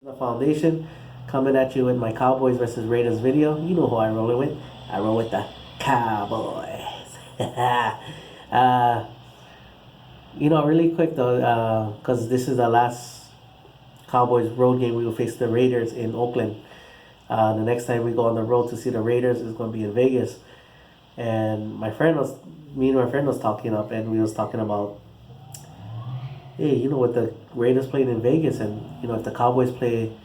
The foundation coming at you with my Cowboys versus Raiders video. You know who I roll it with. I roll with the Cowboys. uh, really quick though, because this is the last Cowboys road game. We will face the Raiders in Oakland. The next time we go on the road to see the Raiders is going to be in Vegas. And me and my friend was talking up, and we was talking about, hey, with the Raiders playing in Vegas, and if the Cowboys play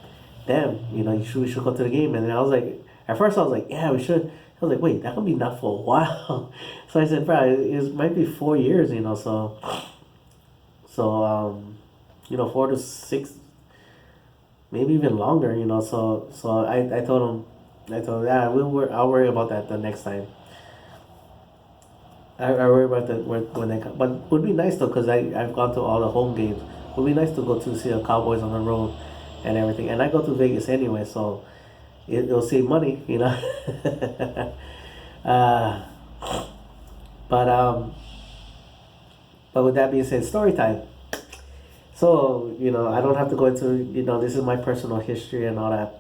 them, we should go to the game. And then I was like, at first I was like, yeah, we should. I was like, wait, that could be not for a while. So I said, bro, it might be 4 years, so 4 to 6, maybe even longer, So I told him, yeah, I'll worry about that the next time. I worry about that when they come. But it would be nice though, because I've gone to all the home games. It would be nice to go to see the Cowboys on the road and everything. And I go to Vegas anyway, so it'll save money. uh, but um, but with that being said, story time. So I don't have to go into this is my personal history and all that.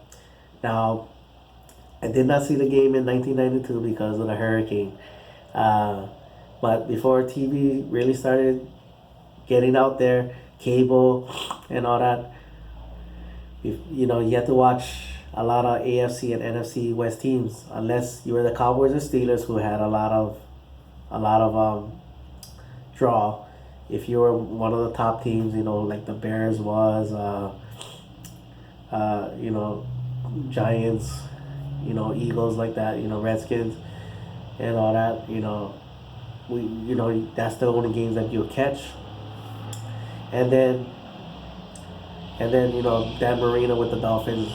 Now, I did not see the game in 1992 because of the hurricane. Uh, but before TV really started getting out there, cable and all that, you had to watch a lot of AFC and NFC West teams, unless you were the Cowboys or Steelers, who had a lot of draw. If you were one of the top teams, like the Bears was, Giants, Eagles, like that, Redskins and all that, that's the only games that you'll catch. And then Dan Marino with the Dolphins,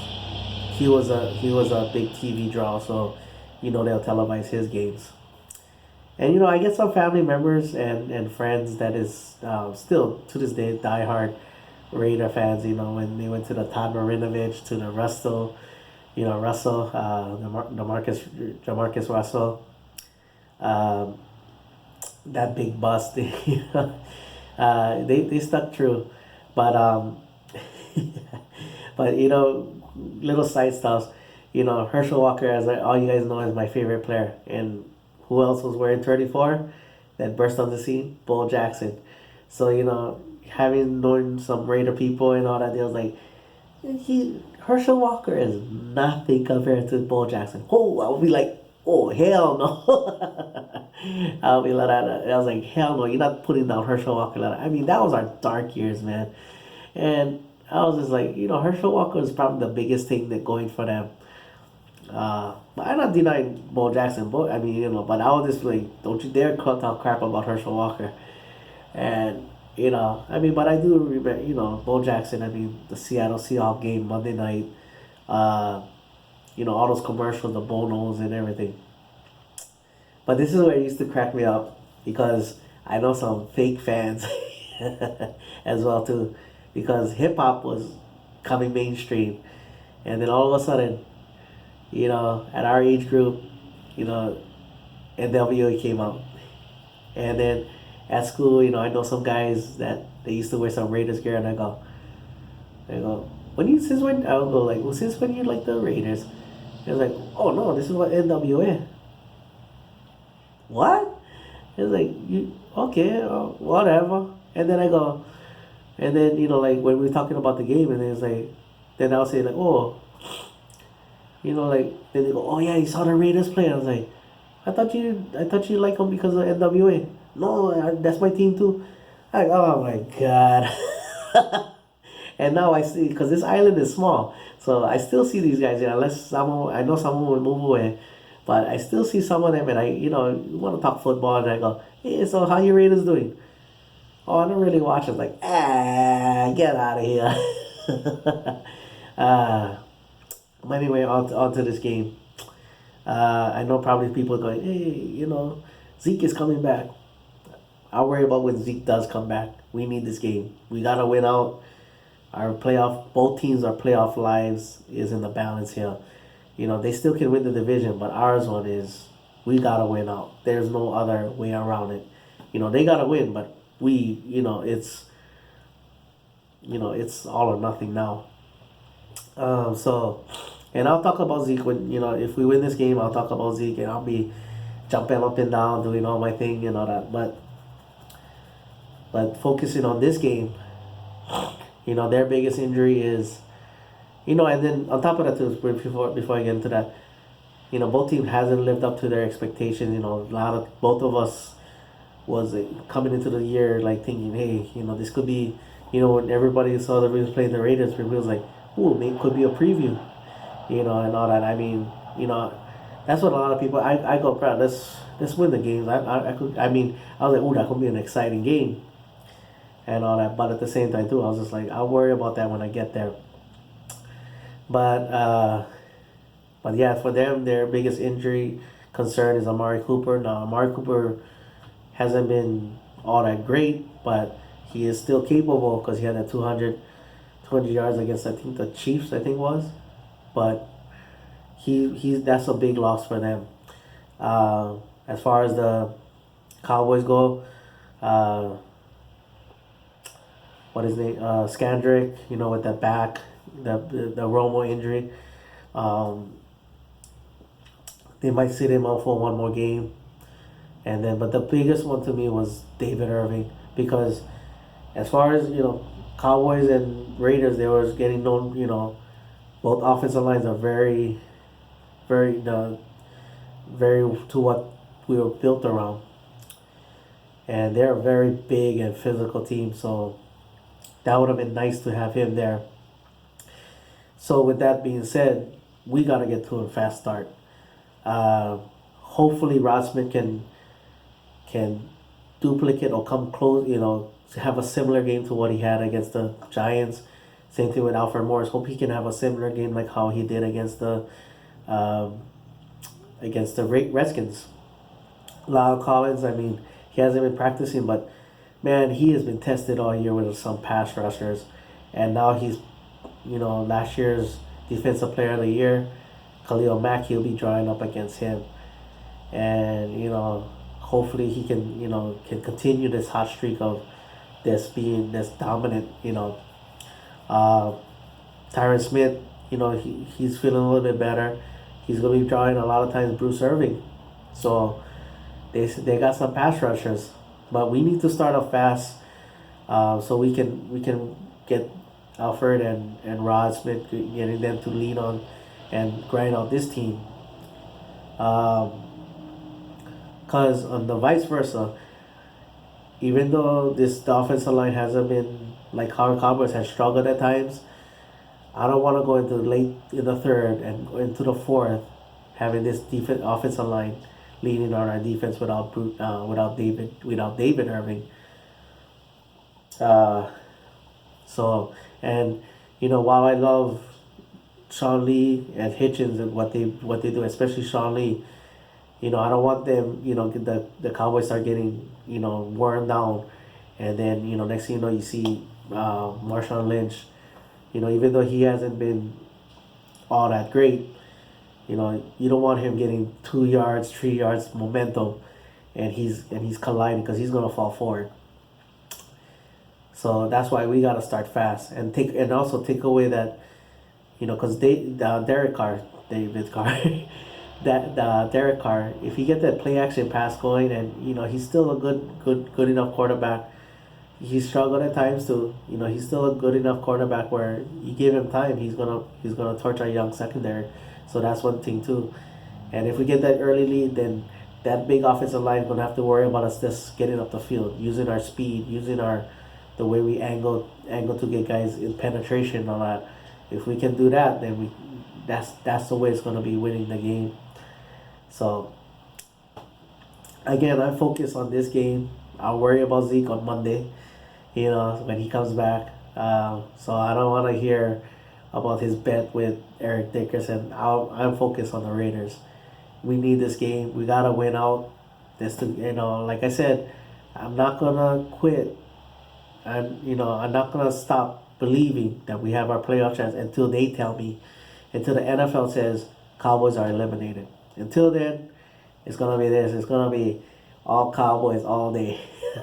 he was a big TV draw, so they'll televise his games. And I get some family members and friends that is still to this day diehard Raider fans. When they went to the Todd Marinovich, to the Russell, Jamarcus Russell, um, that big bust. They stuck true, but but little side stuff. Herschel Walker, as all you guys know, is my favorite player. And who else was wearing 34 that burst on the scene? Bo Jackson. So having known some Raider people and all that, they was like, Herschel Walker is nothing compared to Bo Jackson. Oh, I'll be like, oh hell no. I'll be like that. I was like, hell no, you're not putting down Herschel Walker like that. I mean, that was our dark years, man. And I was just like, Herschel Walker is probably the biggest thing that going for them. But I'm not denying Bo Jackson. But I was just like, don't you dare talk crap about Herschel Walker. And but I do remember, Bo Jackson. The Seattle Seahawks game Monday night. Uh, all those commercials, the Bonos and everything. But this is where it used to crack me up, because I know some fake fans as well too, because hip hop was coming mainstream, and then all of a sudden, at our age group, you know, NWA came out, and then at school, I know some guys that they used to wear some Raiders gear, and I go, since when? I would go like, well, since when you like the Raiders? It was like, oh no, this is what NWA. What? It's like, you okay, whatever. And then I go, and then like when we were talking about the game, and then it's like, then I'll say like, oh, like, then they go, oh yeah, you saw the Raiders play. I was like, I thought you like them because of NWA. No, that's my team too. Like, oh my god. And now I see, because this island is small, so I still see these guys. Unless I know someone will move away, but I still see some of them, and want to talk football, and I go, hey, so how your Raiders doing? Oh, I don't really watch it. Like, get out of here. uh, but anyway, on to this game. I know probably people are going, hey, Zeke is coming back. I'll worry about when Zeke does come back. We need this game. We gotta win out. Both teams, our playoff lives is in the balance here. They still can win the division, but ours one is, we gotta win out. There's no other way around it. They gotta win, but it's all or nothing now. So, and I'll talk about Zeke when if we win this game, I'll talk about Zeke, and I'll be jumping up and down, doing all my thing and all that. But focusing on this game, their biggest injury is, and then on top of that too, before I get into that, both teams hasn't lived up to their expectations. A lot of both of us was coming into the year like thinking, hey, this could be, when everybody saw the Raiders playing the Raiders, it was like, ooh, maybe could be a preview, and all that. I mean, that's what a lot of people. I go, bro, let's win the games. I could. I mean, I was like, ooh, that could be an exciting game, and all that. But at the same time too, I was just like, I'll worry about that when I get there. But yeah, for them, their biggest injury concern is Amari Cooper. Now, Amari Cooper hasn't been all that great, but he is still capable because he had that 200 yards against, I think, the Chiefs, I think was. But he's that's a big loss for them. As far as the Cowboys go, what is his name? Scandrick, with that back, the Romo injury. Um, they might sit him out for one more game. And then, but the biggest one to me was David Irving, because as far as Cowboys and Raiders, they were getting known. Both offensive lines are very, very, very to what we were built around, and they're a very big and physical team. So that would have been nice to have him there. So with that being said, we got to get to a fast start. Hopefully, Rod Smith can duplicate or come close, to have a similar game to what he had against the Giants. Same thing with Alfred Morris. Hope he can have a similar game like how he did against the Redskins. Lyle Collins, I mean, he hasn't been practicing, but man, he has been tested all year with some pass rushers, and now he's, last year's Defensive Player of the Year, Khalil Mack, he'll be drawing up against him, and hopefully he can continue this hot streak of being this dominant. Tyron Smith, he's feeling a little bit better. He's gonna be drawing a lot of times Bruce Irving, so they got some pass rushers, but we need to start off fast, so we can get Alfred and Rod Smith, getting them to lean on and grind out this team. Because on the vice versa, even though the offensive line hasn't been like how Cowboys has struggled at times, I don't want to go into late in the third and into the fourth having this offensive line leading on our defense without David Irving. So, and while I love Sean Lee and Hitchens and what they do, especially Sean Lee, I don't want them, the Cowboys start getting, worn down, and then next thing you see Marshawn Lynch, even though he hasn't been all that great, you don't want him getting 2 yards, 3 yards momentum, and he's colliding because he's gonna fall forward. So that's why we gotta start fast and also take away that, because David Carr, that Derek Carr, if he get that play action pass going, and he's still a good enough quarterback. He struggled at times too. He's still a good enough quarterback where you give him time, he's gonna torch our young secondary. So that's one thing too. And if we get that early lead, then that big offensive line is gonna have to worry about us just getting up the field, using our speed, using the way we angle to get guys in penetration and all that. If we can do that, then that's the way it's gonna be winning the game. So again, I focus on this game. I'll worry about Zeke on Monday, when he comes back. So I don't want to hear about his bet with Eric Dickerson. I'm focused on the Raiders. We need this game. We gotta win out. Like I said, I'm not gonna quit. I'm not gonna stop believing that we have our playoff chance until they tell me, until the NFL says Cowboys are eliminated. Until then, it's gonna be this. It's gonna be all Cowboys all day.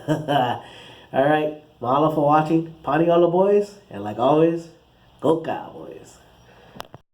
All right. Mahalo for watching. Party all the boys. And like always, go Cowboys.